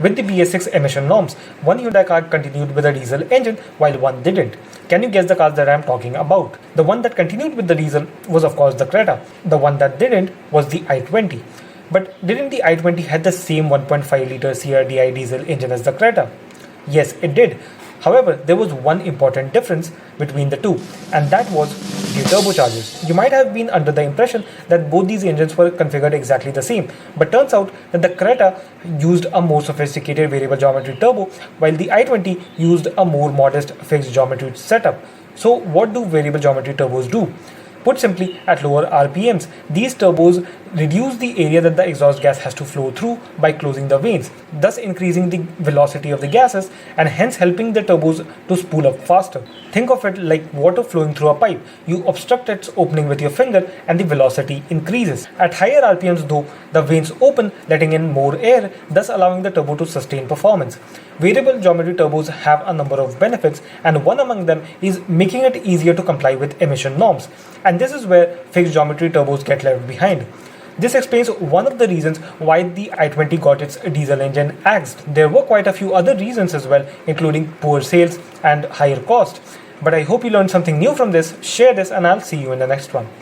With the BS6 emission norms, one Hyundai car continued with a diesel engine while one didn't. Can you guess the cars that I am talking about? The one that continued with the diesel was of course the Creta. The one that didn't was the i20. But didn't the i20 have the same 1.5 litre CRDi diesel engine as the Creta? Yes, it did. However, there was one important difference between the two, and that was the turbochargers. You might have been under the impression that both these engines were configured exactly the same, but turns out that the Creta used a more sophisticated variable geometry turbo, while the i20 used a more modest fixed geometry setup. So what do variable geometry turbos do? Put simply, at lower RPMs, these turbos reduce the area that the exhaust gas has to flow through by closing the vanes, thus increasing the velocity of the gases and hence helping the turbos to spool up faster. Think of it like water flowing through a pipe. You obstruct its opening with your finger and the velocity increases. At higher RPMs though, the vanes open, letting in more air, thus allowing the turbo to sustain performance. Variable geometry turbos have a number of benefits, and one among them is making it easier to comply with emission norms. And this is where fixed geometry turbos get left behind. This explains one of the reasons why the i20 got its diesel engine axed. There were quite a few other reasons as well, including poor sales and higher cost. But I hope you learned something new from this. Share this and I'll see you in the next one.